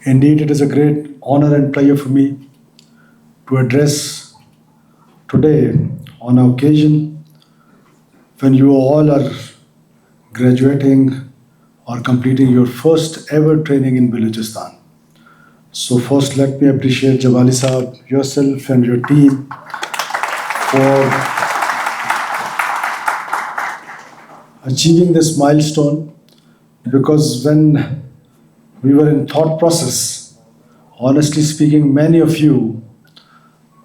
Indeed, it is a great honor and pleasure for me to address today on an occasion when you all are graduating or completing your first ever training in Balochistan. So first, let me appreciate Jawali Sahab, yourself and your team for achieving this milestone, because when we were in thought process, honestly speaking, many of you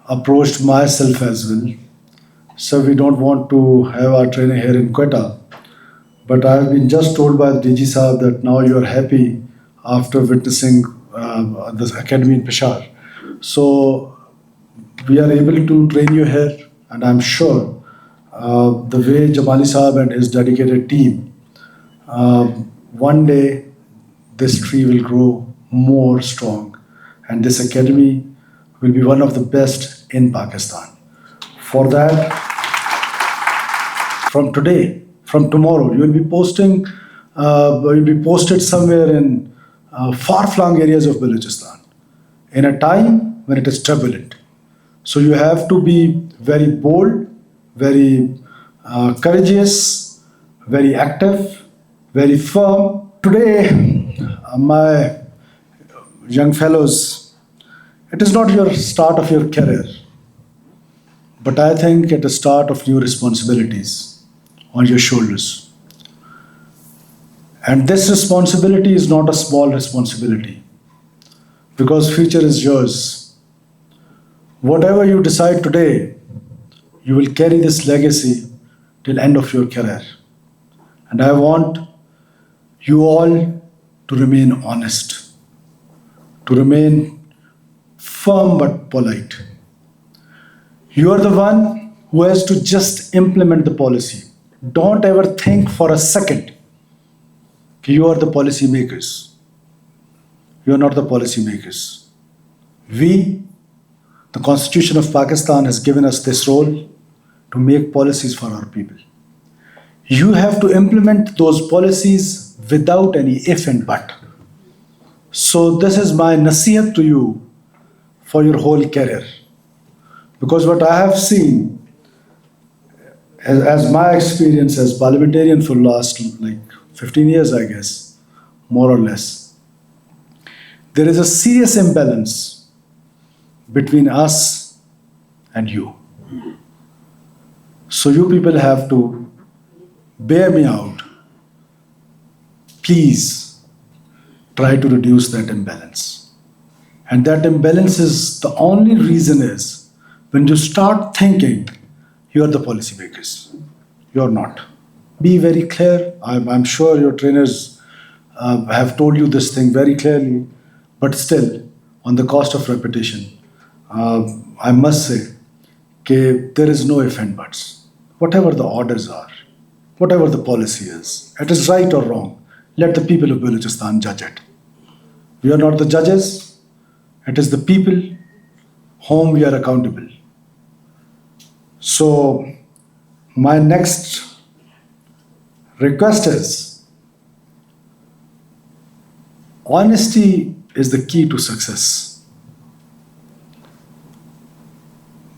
approached myself as well. So we don't want to have our training here in Quetta, but I have been just told by the DG Sahab that now you are happy after witnessing this academy in Peshawar. So we are able to train you here, and I'm sure the way Jamali Sahab and his dedicated team, one day this tree will grow more strong, and this academy will be one of the best in Pakistan. For that, from today, from tomorrow, you will be posted somewhere in far-flung areas of Balochistan in a time when it is turbulent. So you have to be very bold, very courageous, very active, very firm. Today, my young fellows, it is not your start of your career, but I think it is start of new responsibilities on your shoulders. And this responsibility is not a small responsibility, because future is yours. Whatever you decide today, you will carry this legacy till end of your career. And I want you all to remain honest, to remain firm but polite. You are the one who has to just implement the policy. Don't ever think for a second that you are the policy makers. You are not the policy makers. We, the Constitution of Pakistan, has given us this role to make policies for our people. You have to implement those policies without any if and but. So this is my nasihat to you for your whole career. Because what I have seen, as my experience as parliamentarian for last 15 years, I guess, more or less, there is a serious imbalance between us and you. So you people have to bear me out. Please try to reduce that imbalance. And that imbalance is the only reason is when you start thinking you are the policymakers. You are not. Be very clear. I'm sure your trainers have told you this thing very clearly, but still, on the cost of repetition, I must say that there is no if and buts. Whatever the orders are, whatever the policy is, it is right or wrong. Let the people of Balochistan judge it. We are not the judges. It is the people whom we are accountable. So, my next request is, honesty is the key to success.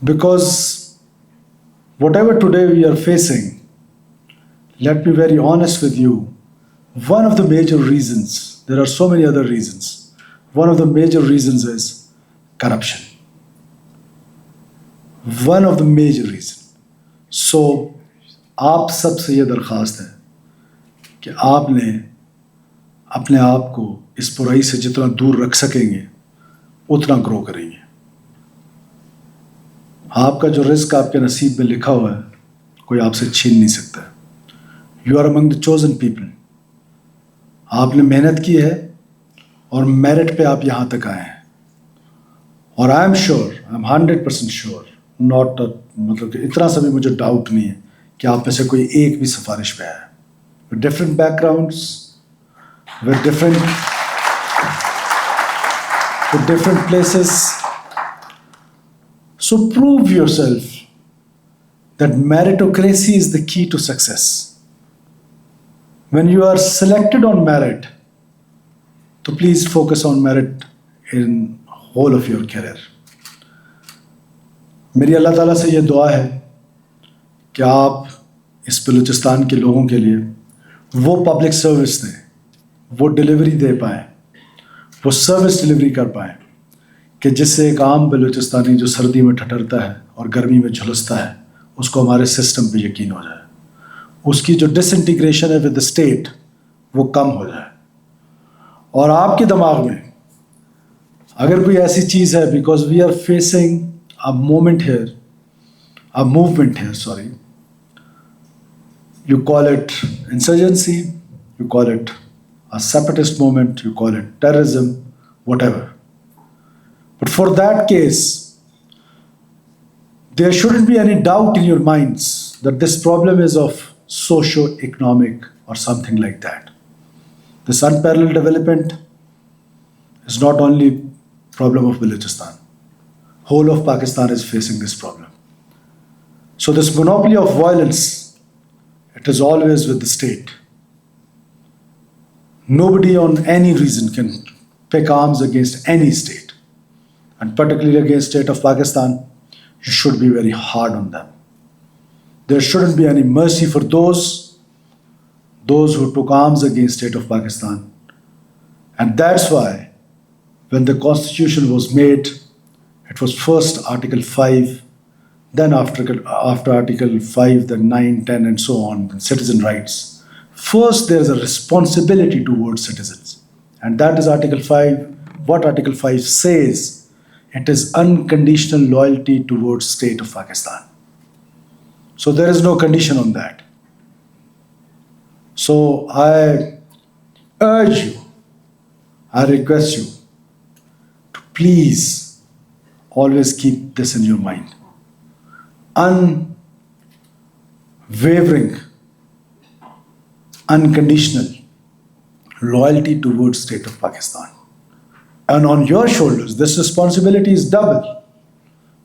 Because whatever today we are facing, let me be very honest with you, one of the major reasons, there are so many other reasons, one of the major reasons is corruption. One of the major reasons. So, आप सबसे ये दरख्वास्त है कि आपने अपने आप को इस बुराई से जितना दूर रख सकेंगे उतना ग्रो करेंगे. आपका जो रिस्क आपके नसीब में लिखा हुआ है कोई आपसे छीन नहीं सकता. You are among the chosen people. आपने मेहनत की है और मेरिट पे आप यहाँ तक आए हैं. और I am sure, I am 100% sure, not मतलब कि इतना सा भी मुझे डाउट नहीं है कि आप में से कोई एक भी सिफारिश पे आया है. With different backgrounds, with different places. So prove yourself that meritocracy is the key to success. When you are selected on merit, so please focus on merit in whole of your career. میری اللہ تعالیٰ سے یہ دعا ہے کہ آپ اس بلوچستان کے لوگوں کے لیے وہ پبلک سروس دیں, وہ ڈلیوری دے پائیں, وہ سروس ڈلیوری کر پائیں کہ جس سے ایک عام بلوچستانی جو سردی میں ٹھٹرتا ہے اور گرمی میں جھلستا ہے اس کو ہمارے سسٹم پہ یقین ہو جائے, اس کی جو ڈس انٹیگریشن ہے ود دا اسٹیٹ وہ کم ہو جائے. اور آپ کے دماغ میں اگر کوئی ایسی چیز ہے, because we are facing a movement here, sorry. You call it insurgency, you call it a separatist movement, you call it terrorism, whatever. But for that case, there shouldn't be any doubt in your minds that this problem is of socio-economic or something like that. This unparalleled development is not only problem of Balochistan. Whole of Pakistan is facing this problem. So this monopoly of violence, it is always with the state. Nobody on any reason can pick arms against any state. And particularly against state of Pakistan, you should be very hard on them. There shouldn't be any mercy for those who took arms against state of Pakistan. And that's why when the constitution was made, it was first Article 5, then after Article 5, then 9, 10 and so on, and citizen rights. First there is a responsibility towards citizens, and that is Article 5. What Article 5 says, it is unconditional loyalty towards state of Pakistan. So there is no condition on that. So I urge you, I request you to please always keep this in your mind. Unwavering, unconditional loyalty towards state of Pakistan. And on your shoulders, this responsibility is double.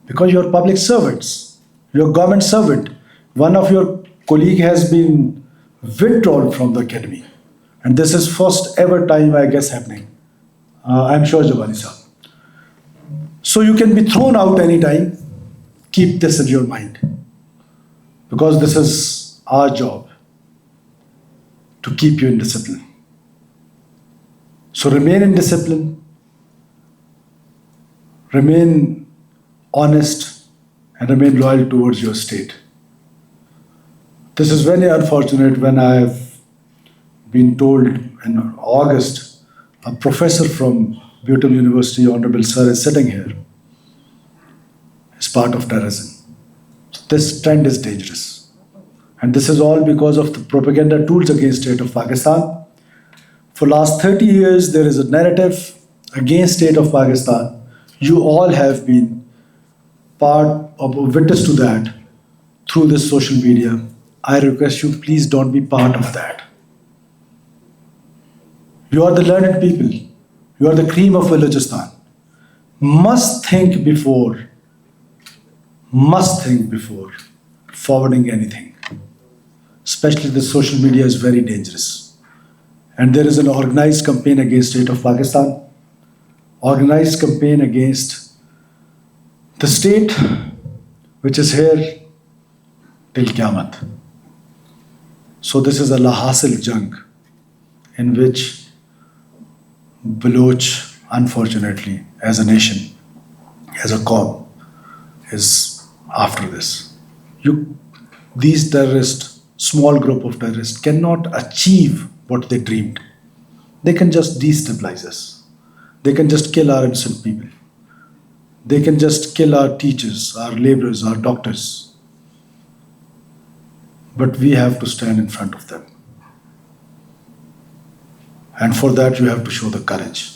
Because you are public servants, you are government servant. One of your colleague has been withdrawn from the academy. And this is first ever time, I guess, happening. I'm sure, Jawali sir. So you can be thrown out anytime. Keep this in your mind. Because this is our job to keep you in discipline. So remain in discipline. Remain honest and remain loyal towards your state. This is very unfortunate when I have been told in August, a professor from beautiful university, Honorable Sir, is sitting here, is part of terrorism. So this trend is dangerous. And this is all because of the propaganda tools against state of Pakistan. For last 30 years, there is a narrative against state of Pakistan. You all have been part of a witness to that through this social media. I request you, please don't be part of that. You are the learned people. You are the cream of Balochistan. Must think before forwarding anything. Especially the social media is very dangerous. And there is an organized campaign against state of Pakistan, organized campaign against the state, which is here till Qiyamah. So this is a lahasil jang in which Baloch, unfortunately, as a nation, as a qawm, is after this. These terrorists, small group of terrorists, cannot achieve what they dreamed. They can just destabilize us. They can just kill our innocent people. They can just kill our teachers, our laborers, our doctors. But we have to stand in front of them. And for that, you have to show the courage.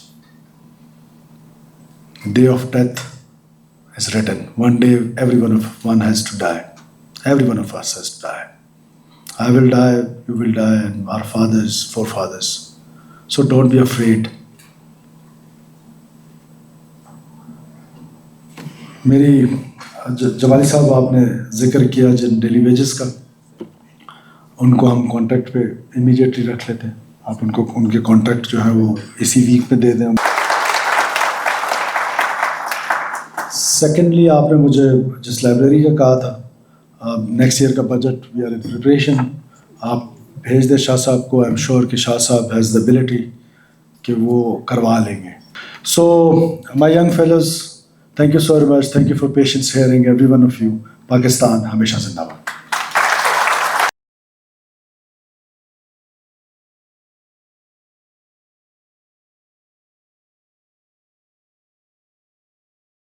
Day of death is written. One day, one has to die. Every one of us has to die. I will die, you will die, and our fathers, forefathers. So don't be afraid. मेरी जवाली साहब आपने जिक्र किया जिन daily wages का, उनको हम contract पे immediately रख लेते हैं. आप उनके कॉन्ट्रैक्ट जो है वो इसी वीक में दे दें. सेकेंडली, आपने मुझे जिस लाइब्रेरी का कहा था, नेक्स्ट ईयर का budget we are in preparation, आप भेज दें शाह साहब को. आई एम श्योर कि शाह साहब हैज़ द एबिलिटी कि वो करवा लेंगे. So my young fellows, thank you so much, thank you for patience hearing every one of you. Pakistan हमेशा जिंदाबाद.